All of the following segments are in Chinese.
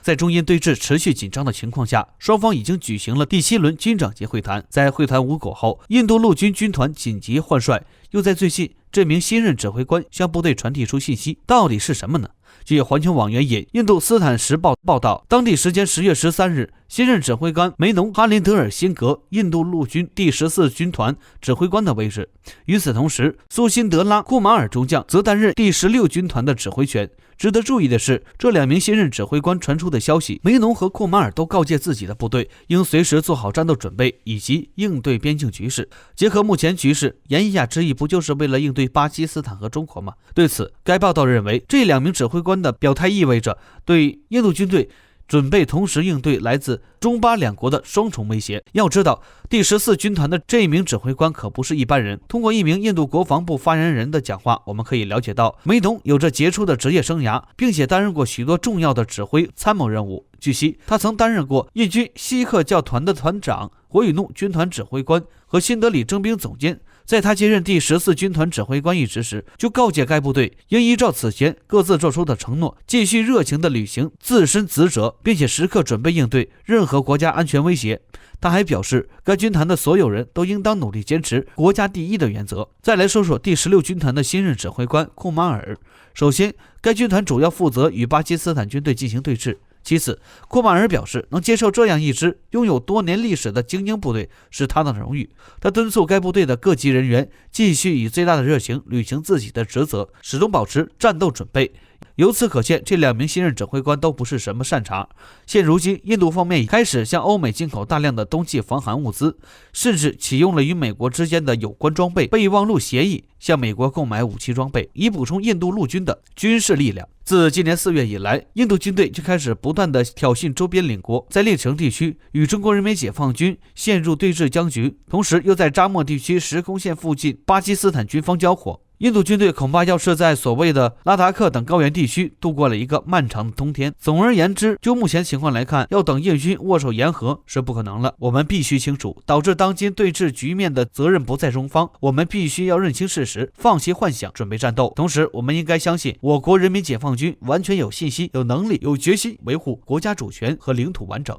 在中印对峙持续紧张的情况下，双方已经举行了第7轮军长级会谈。在会谈无果后，印度陆军军团紧急换帅。又在最近，这名新任指挥官向部队传递出信息，到底是什么呢？据环球网援引印度斯坦时报报道，当地时间10月13日，新任指挥官梅农·哈林德尔辛格印度陆军第14军团指挥官的位置。与此同时，苏辛德拉·库马尔中将则担任第16军团的指挥权。值得注意的是，这2名新任指挥官传出的消息，梅农和库马尔都告诫自己的部队应随时做好战斗准备以及应对边境局势。结合目前局势，言一亚之意不就是为了应对巴基斯坦和中国吗？对此，该报道认为，这2名指挥官的表态意味着对印度军队准备同时应对来自中巴2国的双重威胁。要知道，第14军团的这一名指挥官可不是一般人。通过一名印度国防部发言人的讲话，我们可以了解到，梅农有着杰出的职业生涯，并且担任过许多重要的指挥参谋任务。据悉，他曾担任过印军锡克教团的团长、国语怒军团指挥官和新德里征兵总监。在他接任第14军团指挥官一职时，就告诫该部队应依照此前各自做出的承诺，继续热情地履行自身职责，并且时刻准备应对任何国家安全威胁。他还表示，该军团的所有人都应当努力坚持国家第一的原则。再来说说第16军团的新任指挥官库马尔。首先，该军团主要负责与巴基斯坦军队进行对峙。其次，库马尔表示，能接受这样一支拥有多年历史的精英部队是他的荣誉。他敦促该部队的各级人员继续以最大的热情履行自己的职责，始终保持战斗准备。由此可见，这2名新任指挥官都不是什么善茬。现如今，印度方面已开始向欧美进口大量的冬季防寒物资，甚至启用了与美国之间的有关装备备忘录协议，向美国购买武器装备，以补充印度陆军的军事力量。自今年4月以来，印度军队就开始不断的挑衅周边邻国，在列城地区与中国人民解放军陷入对峙僵局，同时又在扎莫地区实空线附近巴基斯坦军方交火。印度军队恐怕要是在所谓的拉达克等高原地区度过了一个漫长的冬天。总而言之，就目前情况来看，要等印军握手言和是不可能了。我们必须清楚，导致当今对峙局面的责任不在中方，我们必须要认清事实，放弃幻想，准备战斗。同时，我们应该相信我国人民解放军完全有信心、有能力、有决心维护国家主权和领土完整。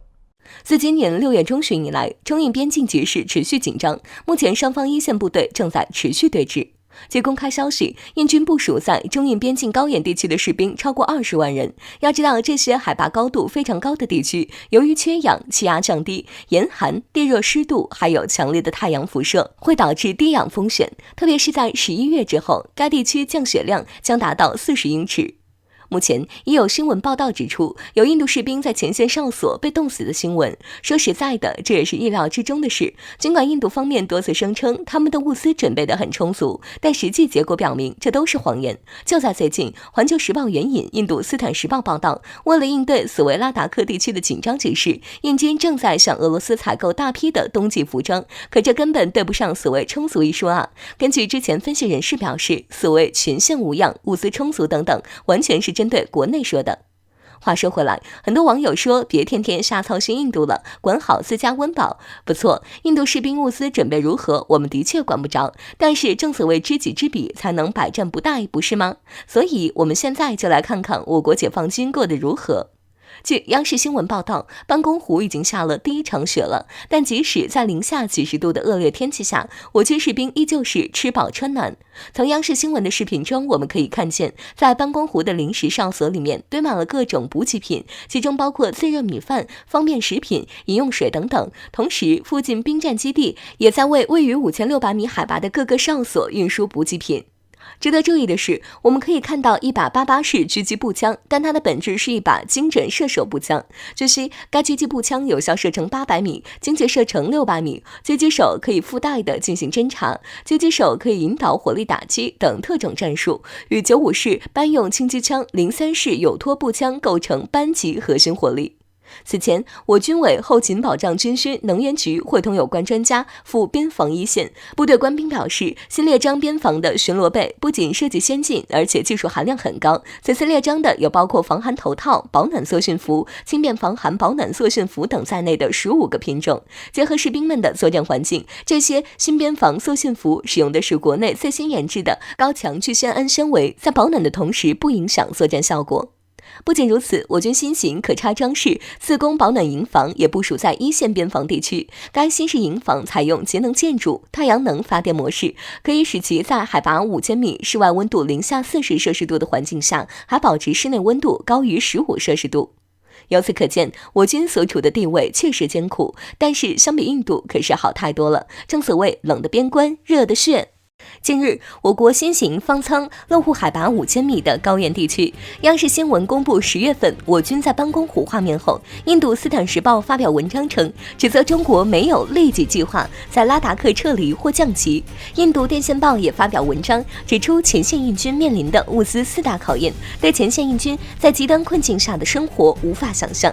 自今年6月中旬以来，中印边境局势持续紧张，目前双方一线部队正在持续对峙。据公开消息，印军部署在中印边境高原地区的士兵超过20万人。要知道，这些海拔高度非常高的地区，由于缺氧、气压降低、严寒、地热湿度，还有强烈的太阳辐射，会导致低氧风险。特别是在11月之后，该地区降雪量将达到40英尺。目前已有新闻报道指出，有印度士兵在前线哨所被冻死的新闻。说实在的，这也是意料之中的事。尽管印度方面多次声称他们的物资准备得很充足，但实际结果表明这都是谎言。就在最近，环球时报援引印度斯坦时报报道，为了应对所谓拉达克地区的紧张局势，印军正在向俄罗斯采购大批的冬季服装，可这根本对不上所谓充足一说啊。根据之前分析人士表示，所谓全线无恙、物资充足等等，完全是针对国内说的。话说回来，很多网友说别天天瞎操心印度了，管好自家温饱。不错，印度士兵物资准备如何，我们的确管不着，但是正所谓知己知彼，才能百战不殆，不是吗？所以我们现在就来看看我国解放军过得如何。据央视新闻报道，班公湖已经下了第一场雪了，但即使在零下几十度的恶劣天气下，我军士兵依旧是吃饱穿暖。从央视新闻的视频中，我们可以看见，在班公湖的临时哨所里面堆满了各种补给品，其中包括自热米饭、方便食品、饮用水等等。同时，附近兵站基地也在为位于5600米海拔的各个哨所运输补给品。值得注意的是，我们可以看到一把88式狙击步枪，但它的本质是一把精准射手步枪。据悉，该狙击步枪有效射程800米，精确射程600米。狙击手可以附带的进行侦察，狙击手可以引导火力打击等特种战术，与95式班用轻机枪、03式有托步枪构成班级核心火力。此前，我军委后勤保障军需能源局会同有关专家赴边防一线，部队官兵表示，新列装边防的巡逻备不仅设计先进，而且技术含量很高。此次列装的有包括防寒头套、保暖缩汛服、轻便防寒保暖缩汛服等在内的15个品种。结合士兵们的作战环境，这些新边防缩汛服使用的是国内最新研制的高强聚酰胺纤维，在保暖的同时不影响作战效果。不仅如此，我军新型可插装式自供保暖营房也部署在一线边防地区。该新式营房采用节能建筑、太阳能发电模式，可以使其在海拔5000米、室外温度零下40摄氏度的环境下，还保持室内温度高于15摄氏度。由此可见，我军所处的地位确实艰苦，但是相比印度可是好太多了。正所谓冷的边关，热的血。近日，我国新型方舱落户海拔5000米的高原地区。央视新闻公布10月份我军在班公湖画面后，印度斯坦时报发表文章称，指责中国没有立即计划在拉达克撤离或降级。印度电线报也发表文章，指出前线印军面临的物资4大考验，对前线印军在极端困境下的生活无法想象。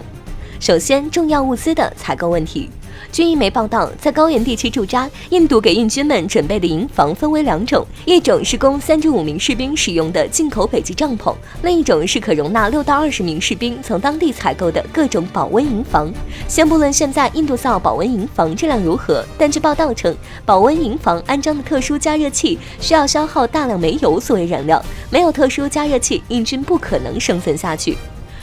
首先，重要物资的采购问题。据一媒报道，在高原地区驻扎，印度给印军们准备的营房分为2种，一种是供3至5名士兵使用的进口北极帐篷，另一种是可容纳6到20名士兵从当地采购的各种保温营房。先不论现在印度造保温营房质量如何，但据报道称，保温营房安装的特殊加热器需要消耗大量煤油作为燃料，没有特殊加热器，印军不可能生存下去。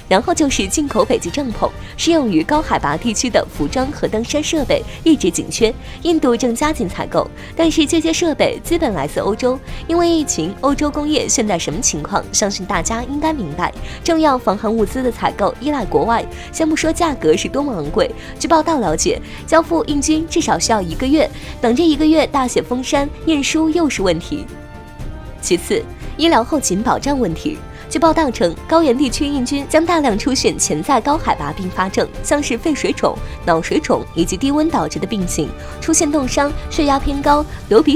然后就是进口北极帐篷，适用于高海拔地区的服装和登山设备一直紧缺，印度正加紧采购，但是这些设备基本来自欧洲。因为疫情，欧洲工业现在什么情况，相信大家应该明白。重要防寒物资的采购依赖国外，先不说价格是多么昂贵，据报道了解，交付印军至少需要1个月，等这1个月大雪封山，运输又是问题。其次，医疗后勤保障问题。据报道称，高原地区印军将大量出现潜在高海拔并发症，像是肺水肿、脑水肿以及低温导致的病情，出现冻伤、血压偏高、流鼻。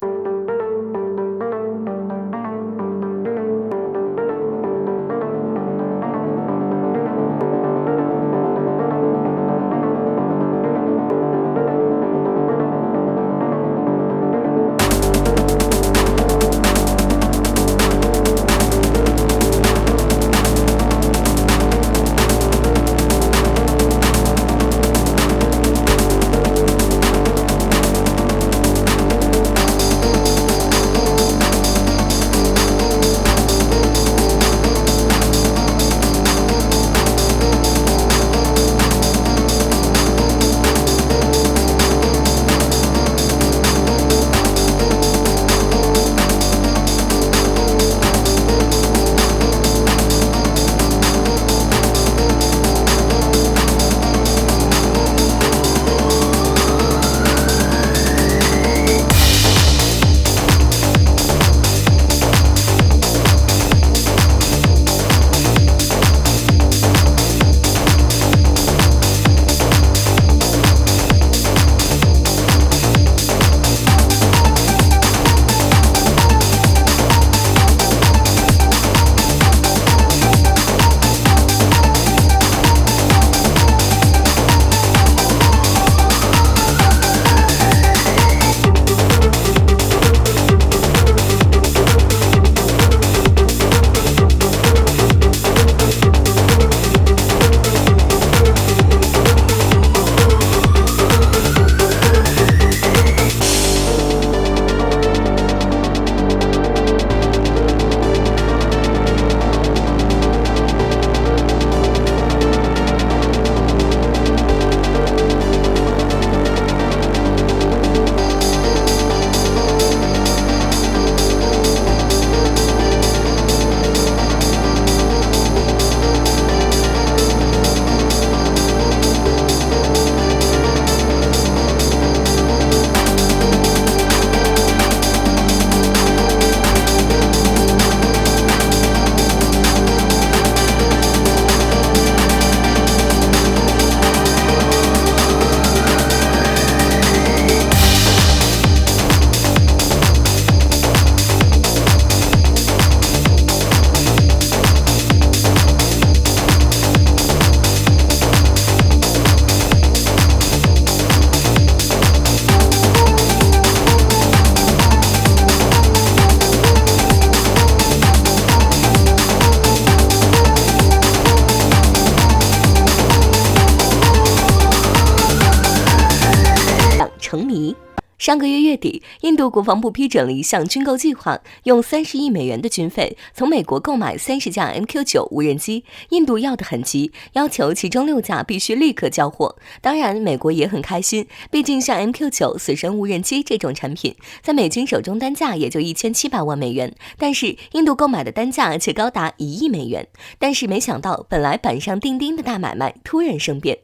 上个月月底，印度国防部批准了一项军购计划，用30亿美元的军费从美国购买30架 MQ9 无人机。印度要得很急，要求其中6架必须立刻交货。当然，美国也很开心，毕竟像 MQ9 死神无人机这种产品，在美军手中单价也就1700万美元，但是印度购买的单价却高达1亿美元。但是没想到，本来板上钉钉的大买卖突然生变。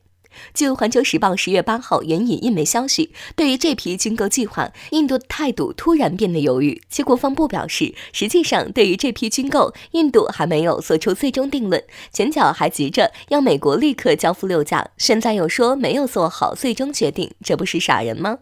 据《环球时报》10月8号援引印媒消息，对于这批军购计划，印度的态度突然变得犹豫。其国防部表示，实际上对于这批军购，印度还没有做出最终定论，前脚还急着要美国立刻交付6架，现在又说没有做好最终决定，这不是傻人吗？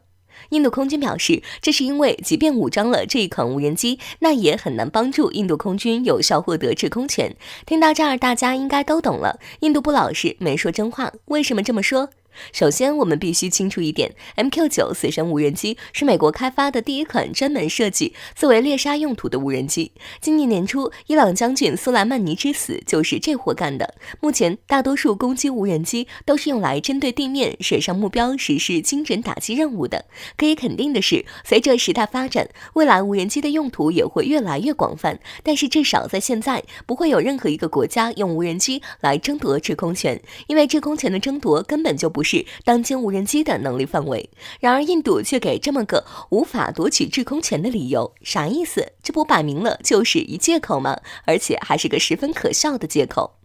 印度空军表示，这是因为即便武装了这一款无人机，那也很难帮助印度空军有效获得制空权。听到这儿，大家应该都懂了，印度不老实，没说真话。为什么这么说？首先，我们必须清楚一点 ，MQ9 死神无人机是美国开发的第一款专门设计作为猎杀用途的无人机。今年年初，伊朗将军苏莱曼尼之死就是这活干的。目前，大多数攻击无人机都是用来针对地面射伤目标实施精准打击任务的。可以肯定的是，随着时代发展，未来无人机的用途也会越来越广泛。但是，至少在现在，不会有任何一个国家用无人机来争夺制空权，因为制空权的争夺根本就不是当今无人机的能力范围。然而印度却给这么个无法夺取制空权的理由，啥意思？这不摆明了就是一借口吗？而且还是个十分可笑的借口。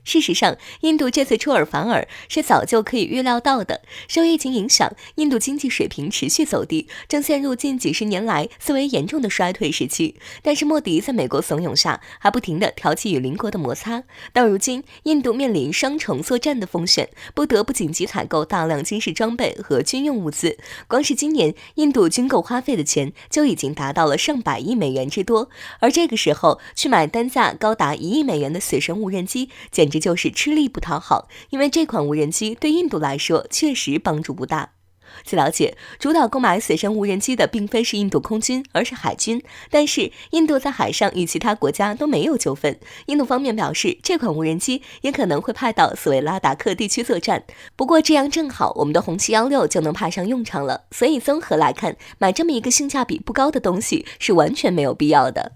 事实上，印度这次出尔反尔是早就可以预料到的。受疫情影响，印度经济水平持续走低，正陷入近几十年来最为严重的衰退时期。但是莫迪在美国怂恿下，还不停地挑起与邻国的摩擦。到如今，印度面临双重作战的风险，不得不紧急采购大量军事装备和军用物资。光是今年，印度军购花费的钱就已经达到了上百亿美元之多。而这个时候去买单价高达1亿美元的死神无人机，简直就是吃力不讨好，因为这款无人机对印度来说确实帮助不大。据了解，主导购买死神无人机的并非是印度空军，而是海军。但是，印度在海上与其他国家都没有纠纷。印度方面表示，这款无人机也可能会派到所谓拉达克地区作战。不过，这样正好我们的红旗16就能派上用场了。所以，综合来看，买这么一个性价比不高的东西是完全没有必要的。